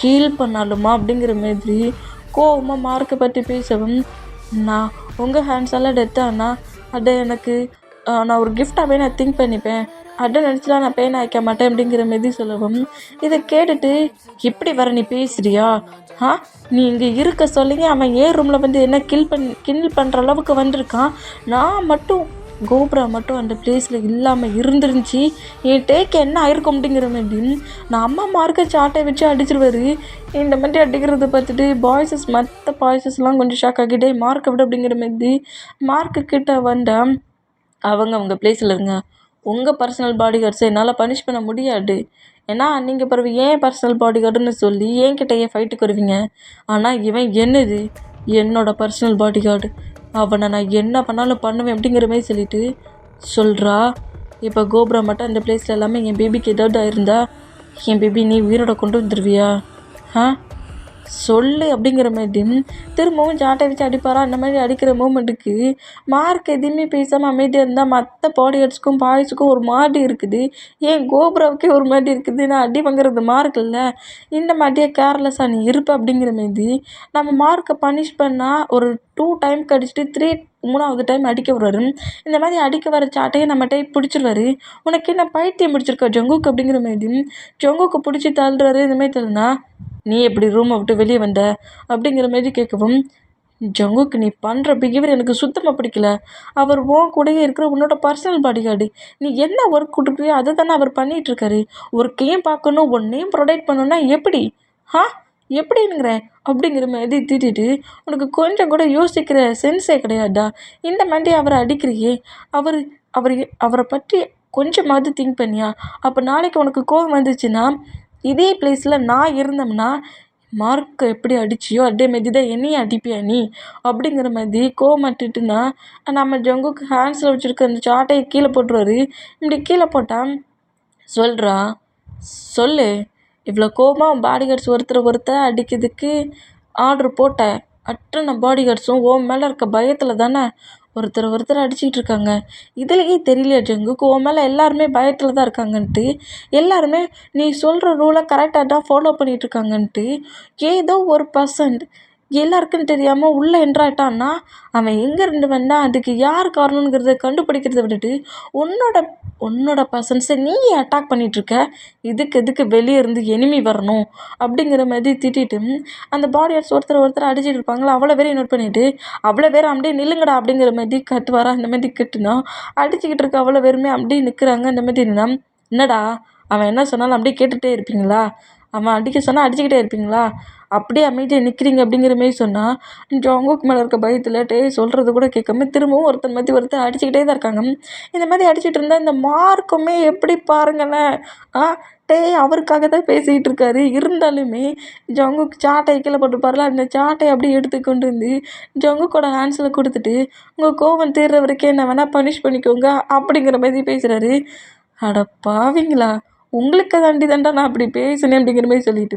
கீல் பண்ணாலுமா அப்படிங்கிற மாதிரி கோவமாக மார்க்கை பற்றி பேசவும் நான் உங்கள் ஹேண்ட்ஸெல்லாம் டெத் ஆனால் அதை எனக்கு நான் ஒரு கிஃப்டாகவே நான் திங்க் பண்ணிப்பேன், அதை நினச்சிலாம் நான் பெயின் ஆகிக்க மாட்டேன் அப்படிங்கிற மாதிரி சொல்லவும் இதை கேட்டுட்டு இப்படி வர நீ பேசுறியா? நீ இங்கே இருக்க சொல்லிங்க அவன் ஏன் ரூமில் வந்து என்ன கில் பண்ணுற அளவுக்கு வந்திருக்கான், நான் மட்டும் கோபுரா மட்டும் அந்த பிளேஸில் இல்லாமல் இருந்துருந்துச்சு என் டேக்கு என்ன ஆயிருக்கும் அப்படிங்கிற மாதிரி நான் அம்மா மார்க்கை சாட்டை வச்சு அடிச்சிருவார். இந்த மாதிரி அடிக்கிறத பார்த்துட்டு மற்ற பாய்ஸஸ்லாம் கொஞ்சம் ஷாக் ஆகிட்டே மார்க்கை விட அப்படிங்கிற மாதிரி மார்க்கு கிட்ட வந்தால் அவங்க பிளேஸில் இருங்க, உங்கள் பர்சனல் பாடி கார்ட்ஸை என்னால் பனிஷ் பண்ண முடியாது, ஏன்னா நீங்கள் பிறகு ஏன் பர்சனல் பாடி கார்டுன்னு சொல்லி என்கிட்ட ஏன் ஃபைட்டுக்கு வருவீங்க, ஆனால் இவன் என்னது என்னோடய பர்சனல் பாடி கார்டு, அவனை நான் என்ன பண்ணாலும் பண்ணுவேன் அப்படிங்கிற மாதிரி சொல்லிட்டு சொல்கிறா. இப்போ கோபுரா மட்டும் அந்த பிளேஸில் எல்லாமே என் பேபிக்கு ஏதாவது ஆயிருந்தா என் பேபி நீ உயிரோட கொண்டு வந்துடுவியா? சொல்லு அப்படிங்கிற மாதிரி திரும்பவும் சாட்டை வச்சு அடிப்பாரா. அந்த மாதிரி அடிக்கிற மூமெண்ட்டுக்கு மார்க் எதுவுமே பேசாமல் அமைதியாக இருந்தால் மற்ற பாடி கார்ட்ஸுக்கும் பாய்ஸுக்கும் ஒரு மாதிரி இருக்குது, ஏன் கோபுராவுக்கே ஒரு மாதிரி இருக்குது, நான் அடி வாங்குறது மார்க் இல்லை, இந்த மாதிரியே கேர்லெஸ்ஸாக நீ இருப்ப அப்படிங்கிற மாதிரி நம்ம மார்க்கை பனிஷ் பண்ணால் ஒரு 2 டைம் கடிச்சிட்டு 3ஆவது டைம் அடிக்க விடுவாரு. இந்த மாதிரி அடிக்க வர சாட்டையை நம்மகிட்ட பிடிச்சிருவாரு. உனக்கு என்ன பைத்தியம் பிடிச்சிருக்கா ஜங்குக்கு அப்படிங்கிற மாதிரி ஜங்குக்கு பிடிச்சி தள்ளுறாரு. இந்த மாதிரி தள்ளுனா நீ எப்படி ரூமை விட்டு வெளியே வந்த அப்படிங்கிற மாதிரி கேட்கவும் ஜங்குக்கு நீ பண்ணுற பிஹேவியர் எனக்கு சுத்தமாக பிடிக்கல, அவர் கூடயே இருக்கிற உன்னோட பர்சனல் பாடி கார்டு, நீ என்ன ஒர்க் கொடுக்குறியோ அதை தானே அவர் பண்ணிகிட்ருக்காரு, ஒர்க்கையும் பார்க்கணும் ஒன்றையும் ப்ரொடெக்ட் பண்ணணுன்னா எப்படி எப்படிங்கிற அப்படிங்கிற மாதிரி திட்டிட்டு உனக்கு கொஞ்சம் கூட யோசிக்கிற சென்ஸே கிடையாதா, இந்த மாதிரி அவரை அடிக்கிறியே, அவரை பற்றி கொஞ்சமாவது திங்க் பண்ணியா, அப்போ நாளைக்கு உனக்கு கோவம் வந்துச்சுன்னா இதே பிளேஸில் நான் இருந்தோம்னா மார்க்கை எப்படி அடிச்சியோ அதே மாரி தான் என்னையும் அடிப்பியா நீ அப்படிங்கிற மாதிரி கோவமாட்டுட்டுனா நம்ம ஜங்குக்கு ஹேண்ட்ஸில் வச்சுருக்க அந்த சாட்டையை கீழே போட்டுருவாரு. இப்படி கீழே போட்டால் சொல்கிறா, சொல்லு இவ்வளோ கோபமாக பாடி கார்ட்ஸ் ஒருத்தர் அடிக்கிறதுக்கு ஆர்ட்ரு போட்டேன், அத்தனை பாடி கார்ட்ஸும் உன் மேலே இருக்க பயத்தில் தானே ஒருத்தர் அடிச்சுக்கிட்டு இருக்காங்க, இதுலேயே தெரியலையா ஜங்குக்கு உன் மேலே எல்லாருமே பயத்தில் தான் இருக்காங்கன்ட்டு, எல்லாருமே நீ சொல்கிற ரூலை கரெக்டாக தான் ஃபாலோ பண்ணிகிட்ருக்காங்கன்ட்டு ஏதோ ஒரு பர்சன்ட் எல்லாருக்குன்னு தெரியாமல் உள்ளே என்ட்ராயிட்டான்னா அவன் எங்கேருந்து வந்தால் அதுக்கு யார் காரணங்கிறத கண்டுபிடிக்கிறத விட்டுட்டு உன்னோட பர்சன்ஸை நீ அட்டாக் பண்ணிகிட்ருக்க, எதுக்கு வெளியே இருந்து எனிமி வரணும் அப்படிங்கிற மாதிரி திட்டிட்டு அந்த பாடி ஆர்ட்ஸ் ஒருத்தர் அடிச்சுட்டு இருப்பாங்களா அவ்வளோ பேரையும் நோட் பண்ணிவிட்டு அவ்வளோ பேர் அப்படியே நில்லுங்கடா அப்படிங்கிற மாதிரி கத்துவாரா. அந்த மாதிரி கட்டுனா அடிச்சுக்கிட்டு இருக்க அவ்வளோ பேருமே அப்படியே நிற்கிறாங்க. அந்த மாதிரி என்னடா அவன் என்ன சொன்னாலும் அப்படியே கேட்டுகிட்டே இருப்பீங்களா, அவன் அடிக்க சொன்னால் அடிச்சுக்கிட்டே இருப்பீங்களா, அப்படியே அமைதியாக நிற்கிறீங்க அப்படிங்கிற மாரி சொன்னால் ஜங்குக்கு மேலே இருக்க பயத்தில் சொல்கிறது கூட கேட்காம திரும்பவும் ஒருத்தர் அடிச்சுக்கிட்டே தான் இருக்காங்க. இந்த மாதிரி அடிச்சுட்டு இருந்தால் இந்த மார்க்குமே எப்படி பாருங்களேன், அவருக்காக தான் பேசிக்கிட்டு இருக்காரு, இருந்தாலுமே ஜங்குக்கு சாட்டையை கீழே போட்டுப்பார்ல அந்த சாட்டையை அப்படியே எடுத்து கொண்டு வந்து ஜங்குக்கோட ஹேண்ட்ஸில் கொடுத்துட்டு உங்கள் கோவம் தீர்ற வரைக்கும் என்ன வேணால் பனிஷ் பண்ணிக்கோங்க அப்படிங்கிற மாதிரி பேசுகிறாரு. அட பாவிங்களா, உங்களுக்கு தாண்டா நான் அப்படி பேசினேன் அப்படிங்கிற மாதிரி சொல்லிட்டு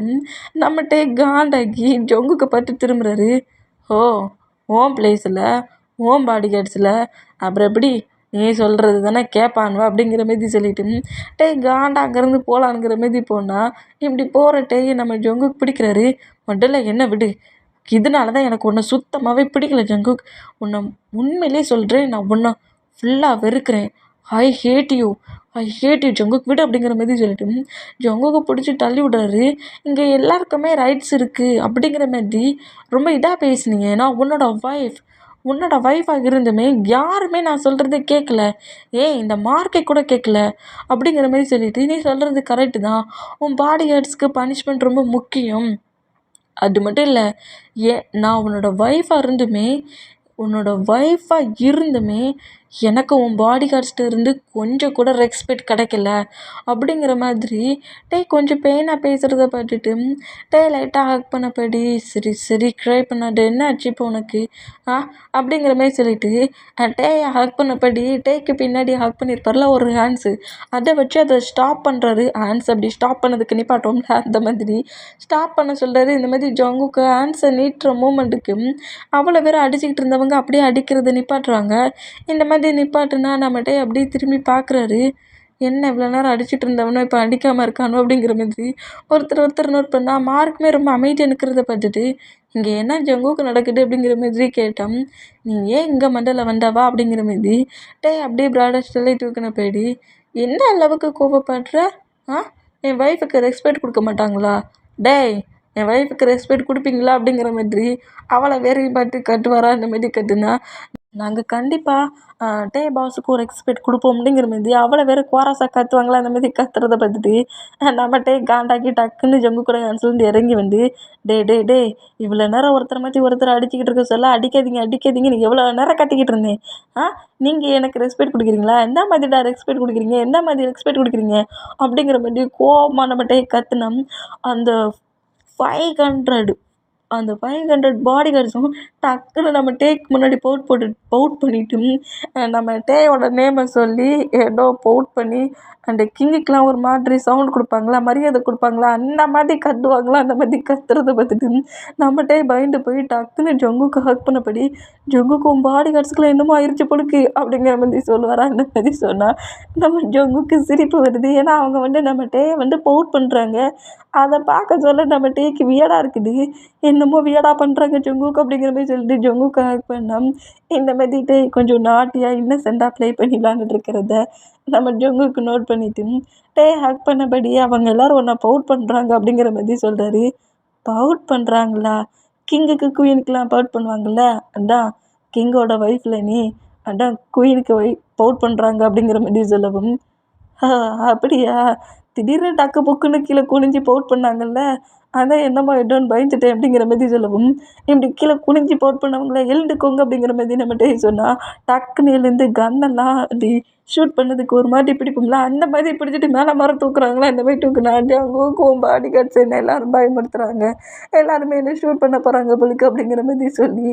நம்மகிட்ட காண்டாக்கி ஜங்குக்கு பார்த்து திரும்புறாரு. ஓன் பிளேஸில் ஓன் பாடி கார்ட்ஸில் அப்புறம் எப்படி நீ சொல்கிறது தானே கேட்பானுவா அப்படிங்கிற மாதிரி சொல்லிட்டு காண்டா அங்கேருந்து போகலான்ங்கிற மாதிரி போனால் இப்படி போகிற நம்ம ஜங்குக்கு பிடிக்கிறாரு. முதல்ல என்ன விடு, இதனால தான் எனக்கு உன்னை சுத்தமாகவே பிடிக்கல ஜங்குக். உன்னை உண்மையிலே சொல்கிறேன், நான் உன்னை ஃபுல்லாக வெறுக்கிறேன். I hate you, I hate you Jungkook, விடு அப்படிங்கிற மாதிரி சொல்லிட்டு ஜங்குக்கை பிடிச்சி தள்ளி விடுறாரு. இங்கே எல்லாருக்குமே ரைட்ஸ் இருக்குது அப்படிங்கிற மாதிரி ரொம்ப இதாக பேசுனீங்க. நான் உன்னோட ஒய்ஃபாக இருந்துமே யாருமே நான் சொல்கிறத கேட்கல. இந்த மார்க்கை கூட கேட்கல அப்படிங்கிற மாதிரி சொல்லிட்டு, நீ சொல்கிறது கரெக்டு தான், உன் பாடி கார்ட்ஸ்க்கு பனிஷ்மெண்ட் ரொம்ப முக்கியம். அது மட்டும் இல்லை, நான் உன்னோட ஒய்ஃபாக இருந்துமே எனக்கு உன் பாடி கார்ட்ஸ்கிட்ட இருந்து கொஞ்சம் கூட ரெஸ்பெக்ட் கிடைக்கல அப்படிங்கிற மாதிரி கொஞ்சம் பெயினாக பேசுகிறத பார்த்துட்டு லைட்டாக ஹக் பண்ணப்படி, சரி சரி க்ரை பண்ணாது, என்ன ஆச்சு இப்போ உனக்கு அப்படிங்கிற மாதிரி சொல்லிட்டு ஹக் பண்ணப்படி பின்னாடி ஹக் பண்ணியிருப்பார்ல ஒரு ஹேண்ட்ஸு, அதை வச்சு அதை ஸ்டாப் பண்ணுறாரு. ஹேண்ட்ஸ் அப்படி ஸ்டாப் பண்ணதுக்கு நிப்பாட்டோம்ல, அந்த மாதிரி ஸ்டாப் பண்ண சொல்கிறாரு. இந்த மாதிரி ஜங்குக்கு ஹேண்ட்ஸை நீட்டுற மூமெண்ட்டுக்கு அவ்வளோ பேர் அடிச்சுக்கிட்டு இருந்தவங்க அப்படியே அடிக்கிறத நிப்பாட்டுறாங்க. இந்த மாதிரி நிப்பாட்டுனா நம்மகிட்ட அப்படியே திரும்பி பார்க்குறாரு. என்ன இவ்வளோ நேரம் அடிச்சுட்டு இருந்தவனோ இப்போ அடிக்காமல் இருக்கானோ அப்படிங்கிற மாதிரி ஒருத்தர் நோட் பண்ணால் மார்க்குமே ரொம்ப அமைதியாக நிற்கிறத பார்த்துட்டு, இங்கே என்ன ஜங்குக்கு நடக்குது அப்படிங்கிற மாதிரி கேட்டான். நீ ஏன் இங்கே மண்டல வந்தாவா அப்படிங்கிற மாதிரி அப்படியே ப்ராடர் ஸ்டெல்லை தூக்கின போயிடி, என்ன அளவுக்கு கோபப்படுற? என் ஒய்ஃபுக்கு ரெஸ்பெக்ட் கொடுக்க மாட்டாங்களா? என் ஒய்ஃபுக்கு ரெஸ்பெக்ட் கொடுப்பீங்களா அப்படிங்கிற மாதிரி அவளை வேறையும் பார்த்து கட்டுவாரா? அந்த மாதிரி கட்டுனா, நாங்கள் கண்டிப்பாக பாஸுக்கு ஒரு ரெஸ்பெக்ட் கொடுப்போம் அப்படிங்கிற மாதிரி அவளை வேறு குவாராஸாக கத்துவாங்களா? அந்த மாதிரி கத்துறத பார்த்துட்டு நம்ம காண்டாக்கி டக்குன்னு ஜங்கு கூட ஆன்சர்லேருந்து இறங்கி வந்து, டே இவ்வளோ நேரம் ஒருத்தர் அடிச்சுக்கிட்டு இருக்க சொல்ல அடிக்காதீங்கன்னு எவ்வளோ நேரம் கத்திக்கிட்டு இருந்தேன். நீங்கள் எனக்கு ரெஸ்பெக்ட் கொடுக்குறீங்களா? எந்த மாதிரிடா ரெஸ்பெக்ட் கொடுக்குறீங்க அப்படிங்கிற மாதிரி கோவமாக நம்ம கத்துனோம். அந்த 500 பாடி கார்ட்ஸும் டக்குன்னு நம்ம முன்னாடி பவுட் பண்ணிவிட்டு நம்ம டேயோட நேமை சொல்லி ஏதோ பவுட் பண்ணி அந்த கிங்குக்கெலாம் ஒரு மாதிரி சவுண்ட் கொடுப்பாங்களா, மரியாதை கொடுப்பாங்களா, அந்த மாதிரி கத்துவாங்களா, அந்த மாதிரி கத்துறதை பார்த்துட்டு நம்ம பயந்து போய் டக்குன்னு ஜங்குக்கு ஹக் பண்ணபடி, ஜங்குக்கு உன் பாடி கார்ட்ஸ்க்குலாம் என்னமோ ஆயிடுச்சு பொழுக்கு அப்படிங்கிற மாதிரி சொல்லுவாரா? அந்த மாதிரி சொன்னால் நம்ம ஜங்குக்கு சிரிப்பு வருது. ஏன்னா அவங்க நம்ம பவுட் பண்ணுறாங்க. அதை பார்க்க சொல்ல நம்ம வியடாக இருக்குது. என்னமோ வியடாக பண்ணுறாங்க ஜங்குக்கு அப்படிங்கிற மாதிரி சொல்லிட்டு ஜங்குக்கு ஹக் பண்ணோம். இந்த மாதிரி கொஞ்சம் நாட்டியாக இன்னசென்ட்டாக ப்ளே பண்ணிடலான்னு இருக்கிறத நம்ம ஜங்குக்கு நோட் பண்ணிவிட்டு ஹக் பண்ணபடி அவங்க எல்லோரும் ஒன்றா பவுட் பண்ணுறாங்க அப்படிங்கிற மாதிரி சொல்கிறாரு. பவுட் பண்ணுறாங்களா? கிங்குக்கு குயினுக்கெலாம் பவுட் பண்ணுவாங்கள்ல, அதான் கிங்கோட ஒய்ஃபில் நீ, அதான் குயினுக்கு பவுட் பண்ணுறாங்க அப்படிங்கிற மாதிரி சொல்லவும், அப்படியா, திடீர்னு டக்கு புக்குன்னு கீழே குனிஞ்சு பவுட் பண்ணாங்கல்ல, அதான் என்னமோ எடோன்னு பயந்துட்டேன் அப்படிங்கிற மாதிரி சொல்லவும், இப்படி கீழே குனிஞ்சு பவுட் பண்ணவங்கள எழுந்துக்கோங்க அப்படிங்கிற மாதிரி நம்மகிட்ட சொன்னால் டக்குன்னு எழுந்து கன்னெல்லாம் அப்படி ஷூட் பண்ணதுக்கு ஒரு மாதிரி பிடிப்போம்ல, அந்த மாதிரி பிடிச்சிட்டு மேலே மரம் தூக்குறாங்களா, இந்த மாதிரி தூக்குனாட்டி அவங்க பாடி கார்ட்ஸ் என்ன எல்லோரும் பயன்படுத்துகிறாங்க, எல்லாருமே என்ன ஷூட் பண்ண போகிறாங்க போலுக்கு அப்படிங்கிற மாதிரி சொல்லி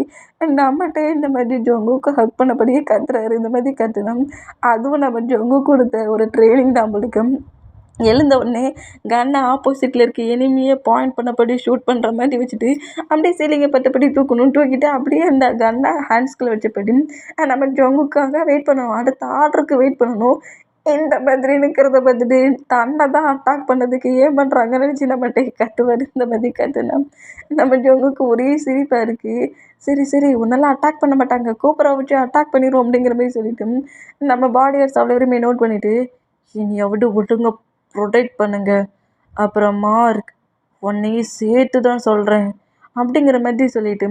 நம்மகிட்ட இந்த மாதிரி ஜங்குக்கு ஹக் பண்ணபடியே கத்துறாரு. இந்த மாதிரி கத்துனா அதுவும் நம்ம ஜங்கு கொடுத்த ஒரு ட்ரைனிங் தான் போலுக்கு. எழுந்த உடனே கன்னை ஆப்போசிட்டில் இருக்க எனிமியை பாயிண்ட் பண்ணபடி ஷூட் பண்ணுற மாதிரி வச்சுட்டு அப்படியே சீலிங்கை பற்றபடி தூக்கிட்டு அப்படியே அந்த கன்னை ஹேண்ட்ஸ்குள்ளே வச்சபடி நம்ம ஜங்குக்காக வெயிட் பண்ணணும், அடுத்த ஆர்டருக்கு வெயிட் பண்ணணும். இந்த மாதிரி நிற்கிறத பார்த்துட்டு தன்னை தான் அட்டாக் பண்ணதுக்கு ஏன் பண்ணுறாங்கன்னு நினச்சி நம்மகிட்ட கத்துவார். இந்த மாதிரி கத்துனா நம்ம ஜங்குக்கு ஒரே சிரிப்பாக இருக்குது. சரி உன்னெல்லாம் அட்டாக் பண்ண மாட்டாங்க, கூப்பரை வச்சு அட்டாக் பண்ணிடுவோம் அப்படிங்கிற மாதிரி சொல்லிட்டு நம்ம பாடி கார்ட்ஸ் அவ்வளோ பேருமே நோட் பண்ணிவிட்டு, இனியாவது விட்டுங்க, ப்ரொடெக்ட் பண்ணுங்க, அப்புறம் மார்க் உன்னையும் சேர்த்து தான் சொல்கிறேன் அப்படிங்கிற மாதிரி சொல்லிவிட்டு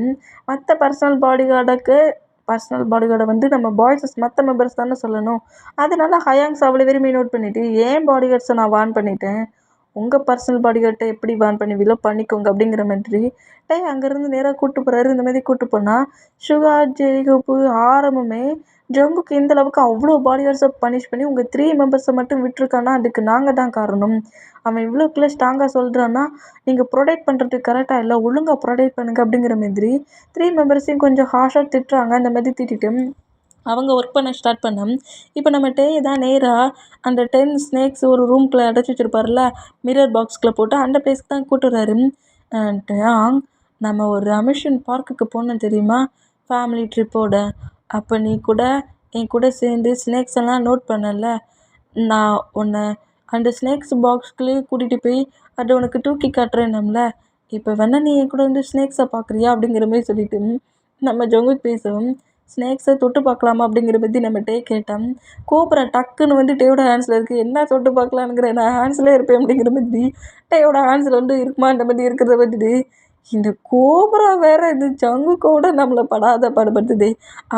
மற்ற பர்சனல் பாடி கார்டை நம்ம பாய்ஸஸ் மற்ற மெம்பர்ஸ் தானே சொல்லணும். அதனால ஹயாங்ஸ் அவ்வளோ பேருமே நோட் பண்ணிவிட்டு, ஏன் பாடி கார்ட்ஸை நான் வார்ன் பண்ணிட்டேன், உங்கள் பர்சனல் பாடி கார்ட்டை எப்படி வார்ன் பண்ணுவீங்களோ பண்ணிக்கோங்க அப்படிங்கிற மாதிரி அங்கேருந்து நேராக கூப்பிட்டு போகிறாரு. இந்த மாதிரி கூப்பிட்டு போனால் சுகா ஜெய்கப்பு ஆரம்பமே ஜங்குக்கு இந்த அளவுக்கு அவ்வளோ பாடி கார்ட்ஸை பனிஷ் பண்ணி உங்கள் 3 மெம்பர்ஸை மட்டும் விட்டுருக்கானா அதுக்கு நாங்கள் தான் காரணம். அவன் இவ்வளோக்குள்ளே ஸ்ட்ராங்காக சொல்கிறான்னா நீங்கள் ப்ரொடெக்ட் பண்ணுறதுக்கு கரெக்டாக இல்லை, ஒழுங்காக ப்ரொடெக்ட் பண்ணுங்க அப்படிங்கிற மாதிரி 3 மெம்பர்ஸையும் கொஞ்சம் ஹார்ஷாக திட்டுறாங்க. அந்த மாதிரி திட்டிட்டு அவங்க ஒர்க் பண்ண ஸ்டார்ட் பண்ணோம். இப்போ நம்ம தான் நேராக அந்த 10 ஸ்னேக்ஸ் ஒரு ரூம்குள்ளே அடைச்சி வச்சுருப்பார்ல, மிரர் பாக்ஸ்குள்ளே போட்டு அந்த பிளேஸ்க்கு தான் கூட்டுறாரு. நம்ம ஒரு அம்யூஸ்மெண்ட் பார்க்குக்கு போனோம் தெரியுமா, ஃபேமிலி ட்ரிப்போட, அப்போ நீ கூட என் கூட சேர்ந்து ஸ்னேக்ஸ் எல்லாம் நோட் பண்ணல, நான் உன்னை அந்த ஸ்னேக்ஸ் பாக்ஸ்குள்ளேயே கூட்டிகிட்டு போய் அதை உனக்கு தூக்கி காட்டுறேன்னம்ல, இப்போ வேணா நீ என் கூட வந்து ஸ்னேக்ஸை பார்க்குறியா அப்படிங்கிற மாதிரி சொல்லிட்டு நம்ம ஜங்குக் பேசவும், ஸ்னேக்ஸை தொட்டு பார்க்கலாமா அப்படிங்கிற பற்றி நம்ம டே கேட்டோம். கோப்ரா டக்குன்னு வந்து டேயோட ஹேண்ட்ஸில் இருக்குது. என்ன தொட்டு பார்க்கலான்னுங்கிற, நான் ஹேண்ட்ஸ்லேயே இருப்பேன் அப்படிங்கிற மாதிரி டேயோட ஹேண்ட்ஸில் வந்து இருக்குமான்ற மாதிரி இருக்கிறத பார்த்துட்டு, இந்த கோப்ரா வேற இது ஜங்குக்கோட நம்மளை படாத பாடுபடுத்துதே.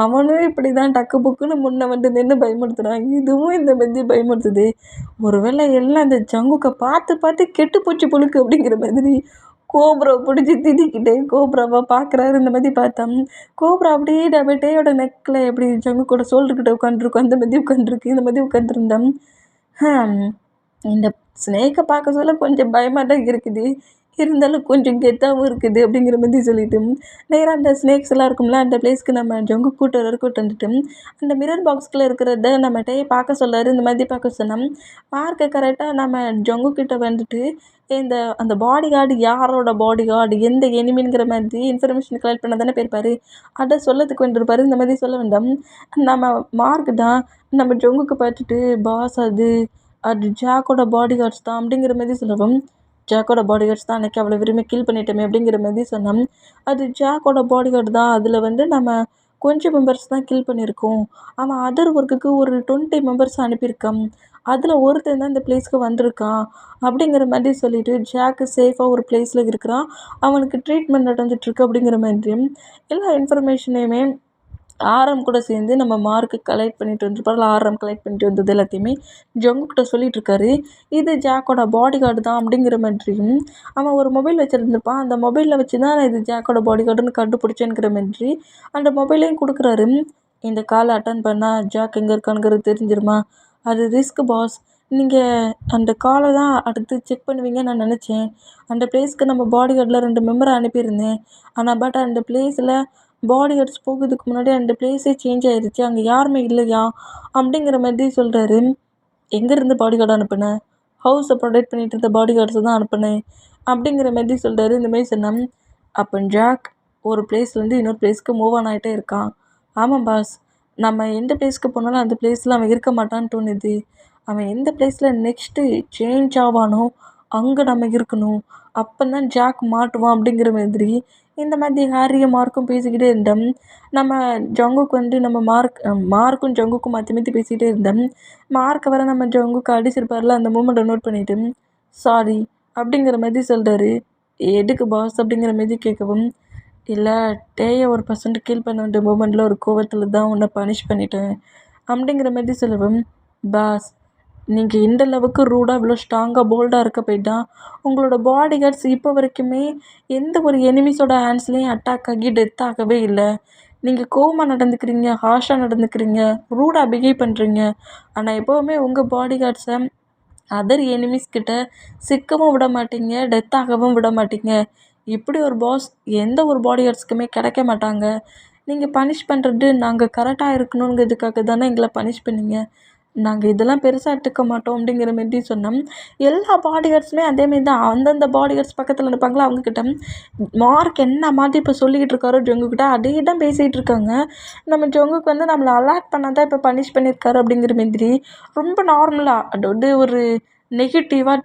அவனும் இப்படி தான் டக்கு புக்குன்னு முன்ன வந்து நின்று பயமுறுத்துறான், இதுவும் இந்த மாதிரி பயமுறுத்துதே. ஒருவேளை எல்லாம் இந்த ஜங்குக்கை பார்த்து பார்த்து கெட்டு போச்சு புழுக்கு அப்படிங்கிற மாதிரி கோப்ரா பிடிச்சி திதிக்கிட்டே கோப்ராவை பார்க்குறாரு. இந்த மாதிரி பார்த்தோம், கோப்ரா அப்படியே டேயோட நெக்கில் எப்படி ஜங்குக்கோட ஷோல்டர்கிட்ட உட்காந்துருக்கும் அந்த மாதிரி உட்காந்துருக்கு. இந்த மாதிரி உட்காந்துருந்தோம். இந்த ஸ்னேக்கை பார்க்க சொல்ல கொஞ்சம் பயமாக தான் இருக்குது, இருந்தாலும் கொஞ்சம் கெத்தாகவும் இருக்குது அப்படிங்கிற மாதிரி சொல்லிட்டு நேராக அந்த ஸ்னேக்ஸ் எல்லாம் இருக்கும்ல அந்த பிளேஸ்க்கு நம்ம ஜங்கு கூட்டு வந்துட்டு அந்த மிரர் பாக்ஸ்குள்ளே இருக்கிறத நம்ம டேயை பார்க்க சொல்லாரு. இந்த மாதிரி பார்க்க சொன்னோம். மார்க்கை கரெக்டாக நம்ம ஜங்கு கிட்ட வந்துட்டு அந்த பாடி கார்டு யாரோட பாடி கார்டு எந்த எனிமிங்கிற மாதிரி இன்ஃபர்மேஷன் கலெக்ட் பண்ண தானே போயிருப்பாரு. அதை சொல்லத்துக்கு வந்துருப்பாரு. இந்த மாதிரி சொல்ல வேண்டாம், நம்ம மார்க் தான் நம்ம ஜங்குக்கு பார்த்துட்டு பாஸ் அது ஜாக்கோட பாடி கார்ட்ஸ் தான் அப்படிங்கிற மாதிரி சொல்லவும், ஜாக்கோட பாடி கார்ட்ஸ் தான் அன்றைக்கி அவ்வளோ விரும்பி கில் பண்ணிட்டோமே அப்படிங்கிற மாதிரி சொன்னோம். அது ஜாக்கோட பாடி கார்டு தான், அதில் வந்து நம்ம கொஞ்சம் மெம்பர்ஸ் தான் கில் பண்ணியிருக்கோம். அவன் அதர் ஒர்க்குக்கு ஒரு 20 மெம்பர்ஸ் அனுப்பியிருக்கான், அதில் ஒருத்தன் தான் இந்த பிளேஸ்க்கு வந்திருக்கான் அப்படிங்கிற மாதிரி சொல்லிவிட்டு ஜாக்கு சேஃபாக ஒரு பிளேஸில் இருக்கிறான், அவனுக்கு ட்ரீட்மெண்ட் நடந்துகிட்ருக்கு அப்படிங்கிற மாதிரி எல்லா இன்ஃபர்மேஷனையுமே ஆரம் கூட சேர்ந்து நம்ம மார்க்கு கலெக்ட் பண்ணிட்டு வந்துருப்பார். ஆரம் கலெக்ட் பண்ணிட்டு வந்தது எல்லாத்தையுமே ஜங்குக்கிட்ட சொல்லிகிட்ருக்காரு. இது ஜாக்கோட பாடி கார்டு தான் அப்படிங்கிற மாதிரியும், அவன் ஒரு மொபைல் வச்சுருந்துருப்பான், அந்த மொபைலில் வச்சு தான் இது ஜாக்கோட பாடி கார்டுன்னு கண்டுபிடிச்சேங்கிற மாதிரி அந்த மொபைலையும் கொடுக்குறாரு. இந்த காலை அட்டன் பண்ணால் ஜாக் எங்கே இருக்கானுங்கிறது தெரிஞ்சிருமா, அது ரிஸ்க் பாஸ், நீங்கள் அந்த காலை தான் அடுத்து செக் பண்ணுவீங்கன்னு நான் நினச்சேன். அந்த பிளேஸ்க்கு நம்ம பாடி கார்டில் 2 மெம்பரை அனுப்பியிருந்தேன், ஆனால் பட் அந்த பிளேஸில் பாடி கார்ட்ஸ் போகிறதுக்கு முன்னாடி அந்த பிளேஸே சேஞ்ச் ஆகிருச்சு, அங்கே யாருமே இல்லையா அப்படிங்கிற மாதிரி சொல்கிறாரு. எங்கேருந்து பாடி கார்டு அனுப்புனேன், ஹவுஸை ப்ரொடெக்ட் பண்ணிகிட்டு இருந்த பாடி கார்ட்ஸை தான் அனுப்புனேன் அப்படிங்கிற மாதிரி சொல்கிறாரு. இந்த மாதிரி சொன்னேன். அப்போ ஜாக் ஒரு பிளேஸ்லேருந்து இன்னொரு பிளேஸ்க்கு மூவ் ஆன் ஆகிட்டே இருக்கான். ஆமாம் பாஸ், நம்ம எந்த பிளேஸ்க்கு போனாலும் அந்த பிளேஸில் அவன் இருக்க மாட்டான்னு தோணுது. அவன் எந்த பிளேஸில் நெக்ஸ்ட்டு சேஞ்ச் ஆவானோ அங்கே நம்ம இருக்கணும், அப்போ தான் ஜாக் மாட்டுவான் அப்படிங்கிற மாதிரி இந்த மாதிரி ஹாரியும் மார்க்கும் பேசிக்கிட்டே இருந்தோம். நம்ம ஜங்குக்கு வந்து நம்ம மார்க்கும் ஜங்குக்கும் மாற்றி மாற்றி பேசிக்கிட்டே இருந்தோம். மார்க்கை வர நம்ம ஜங்குக்கு அடிச்சிருப்பார்ல, அந்த மூமெண்ட்டை நோட் பண்ணிவிட்டு சாரி அப்படிங்கிற மாதிரி சொல்கிறாரு. எதுக்கு பாஸ் அப்படிங்கிற மாதிரி கேட்கவும், இல்லை டேயை ஒரு பர்சன்ட் கீல் பண்ண வேண்டிய மூமெண்ட்டில் ஒரு கோவத்தில் தான் உன்னை பனிஷ் பண்ணிட்டேன் அப்படிங்கிற மாதிரி சொல்லவும், பாஸ் நீங்கள் இந்த அளவுக்கு ரூடாக இவ்வளோ ஸ்ட்ராங்காக போல்டாக இருக்க போய்ட்டா உங்களோட பாடி கார்ட்ஸ் இப்போ வரைக்குமே எந்த ஒரு எனிமீஸோட ஹேண்ட்ஸ்லேயும் அட்டாக் ஆகி டெத் ஆகவே இல்லை. நீங்கள் கோவமாக நடந்துக்கிறீங்க, ஹார்ஷாக நடந்துக்கிறீங்க, ரூடாக பிஹேவ் பண்ணுறீங்க, ஆனால் எப்போவுமே உங்கள் பாடி கார்ட்ஸை அதர் எனிமீஸ் கிட்ட சிக்கவும் விட மாட்டீங்க, டெத் ஆகவும் விட மாட்டீங்க. இப்படி ஒரு பாஸ் எந்த ஒரு பாடி கார்ட்ஸ்க்குமே கிடைக்க மாட்டாங்க. நீங்கள் பனிஷ் பண்ணுறது நாங்கள் கரெக்டாக இருக்கணுங்கிறதுக்காக தானே எங்களை பனிஷ் பண்ணீங்க, நாங்கள் இதெல்லாம் பெருசாக எடுத்துக்க மாட்டோம் அப்படிங்கிற மாதிரி சொன்னோம். எல்லா பாடி கார்ட்ஸுமே அதேமாரி தான் அந்தந்த பாடி கார்ட்ஸ் பக்கத்தில் நிற்பாங்களோ அவங்கக்கிட்ட மார்க் என்ன மாதிரி இப்போ சொல்லிக்கிட்டு இருக்காரோ ஜங்குக்கிட்ட அதே தான் பேசிகிட்டு இருக்காங்க. நம்ம ஜங்குக்கு வந்து நம்மளை அலாட் பண்ணால் தான் இப்போ பனிஷ் பண்ணியிருக்காரு அப்படிங்கிற மாதிரி ரொம்ப நார்மலாக, அதாவது ஒரு நெகட்டிவாக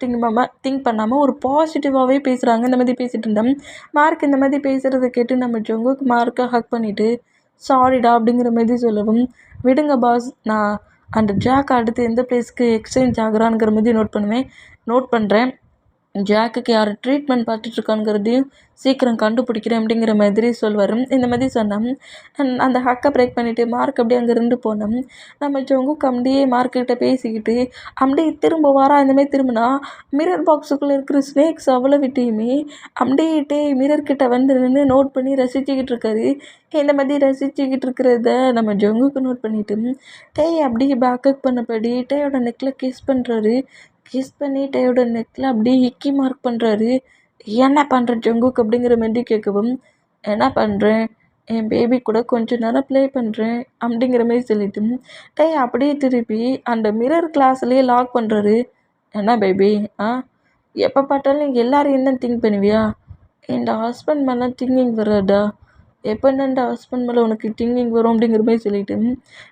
திங்க் பண்ணாமல் ஒரு பாசிட்டிவாகவே பேசுகிறாங்க. இந்த மாதிரி பேசிகிட்டு இருந்தோம். மார்க் இந்த மாதிரி பேசுகிறத கேட்டு நம்ம ஜங்குக்கு மார்க்கை ஹக் பண்ணிவிட்டு சாரிடா அப்படிங்கிற மாதிரி சொல்லவும், விடுங்க பாஸ், நான் அந்த ஜாக் அடுத்து எந்த பிளேஸ்க்கு எக்ஸ்சேஞ்ச் ஆகுறான்ங்கிற மாதிரி நோட் பண்ணுறேன். ஜாக்குக்கு யார் ட்ரீட்மெண்ட் பார்த்துட்ருக்கானுங்கிறதையும் சீக்கிரம் கண்டுபிடிக்கிறேன் அப்படிங்கிற மாதிரி சொல்வார். இந்த மாதிரி சொன்னோம். அந்த ஹக்கை பிரேக் பண்ணிவிட்டு மார்க் அப்படியே அங்கேருந்து போனோம். நம்ம ஜங்குக்கு அப்படியே மார்க்கிட்ட பேசிக்கிட்டு அப்படியே திரும்ப வாரா. இந்தமாதிரி திரும்பினா மிரர் பாக்ஸுக்குள்ளே இருக்கிற ஸ்னேக்ஸ் அவ்வளோ விட்டையுமே அப்படியே மிரர்கிட்ட வந்து நின்று நோட் பண்ணி ரசிச்சுக்கிட்டு இருக்காரு. இந்த மாதிரி ரசிச்சுக்கிட்டு இருக்கிறத நம்ம ஜங்குக்கு நோட் பண்ணிவிட்டு டேய் அப்படியே பேக்கப் பண்ணபடி டேயோட நெக்கில் கிஸ் பண்ணுறாரு. கிஸ் பண்ணி டேயோட நெக்கில் அப்படியே ஹிக்கி மார்க் பண்ணுறாரு. என்ன பண்ணுற ஜங்குக் அப்படிங்கிற மாதிரி கேட்கவும், என்ன பண்ணுறேன், என் பேபி கூட கொஞ்ச நேரம் ப்ளே பண்ணுறேன் அப்படிங்கிற மாதிரி சொல்லிவிட்டு டே அப்படியே திருப்பி அந்த மிரர் கிளாஸ்லேயே லாக் பண்ணுறாரு. என்ன பேபி, எப்போ பார்த்தாலும் எல்லோரும் என்ன திங்க் பண்ணுவியா, என் ஹஸ்பண்ட் மேலே திங்கிங் வராதா, எப்போ என்னண்டா ஹஸ்பண்ட் மேலே உனக்கு திங்கிங் வரும் அப்படிங்கிற மாதிரி சொல்லிட்டு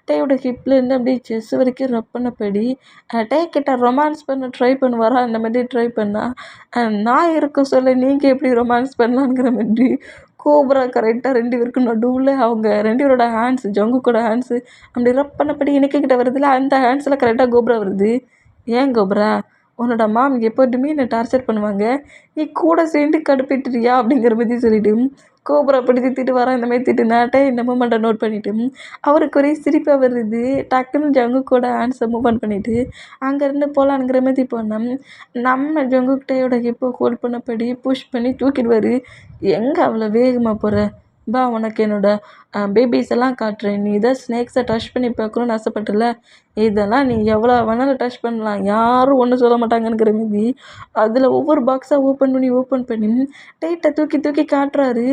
டேயோட ஹிப்லேருந்து அப்படியே செஸ் வரைக்கும் ரப் பண்ணப்படி டே கிட்ட ரொமான்ஸ் பண்ண ட்ரை பண்ணுவாரா அந்த மாதிரி ட்ரை பண்ணா நான் இருக்க சொல்ல நீங்கள் எப்படி ரொமான்ஸ் பண்ணலாங்கிற மாதிரி கோப்ரா கரெக்டாக 2 பேருக்கும் நடுவில் அவங்க 2 பேரோட ஹேண்ட்ஸ் ஜங்குக்கோட ஹேண்ட்ஸு அப்படி ரப் பண்ணப்படி கிட்ட வருதுல அந்த ஹேண்ட்ஸில் கரெக்டாக கோப்ரா வருது. ஏன் கோப்ரா உன்னோட மாம் எப்போதுமே என்னை டார்ச்சர் பண்ணுவாங்க, நீ கூட சேர்ந்து கடுப்பேற்றுறியா அப்படிங்கிற மாதிரி சொல்லிட்டு கோப்ரா அப்படி திட்டிட்டு வரான். இந்த மாதிரி திட்டுனாட்டே இந்த மூமெண்ட்டை நோட் பண்ணிவிட்டு அவருக்கு ஒரே சிரிப்பாக வருது. டக்குன்னு ஜங்குக்கோட ஹேண்ட்ஸை மூவ் ஆன் பண்ணிவிட்டு அங்கேருந்து போகலான்ங்கிற மாதிரி போனோம். நம்ம ஜங்குக்கிட்டையோட ஹிப்பை ஹோல்ட் பண்ணப்படி புஷ் பண்ணி தூக்கிடுவார். எங்கே அவ்வளோ வேகமாக போகிற, பா உனக்கு என்னோட பேபிஸ் எல்லாம் காட்டுறேன், நீ இதை ஸ்னேக்ஸை டச் பண்ணி பார்க்கணுன்னு ஆசைப்பட்டல, இதெல்லாம் நீ எவ்வளோ வேணாலும் டச் பண்ணலாம், யாரும் ஒன்றும் சொல்ல மாட்டாங்கங்கிற மீதி அதில் ஒவ்வொரு பாக்ஸாக ஓப்பன் பண்ணி டைட்டை தூக்கி தூக்கி காட்டுறாரு.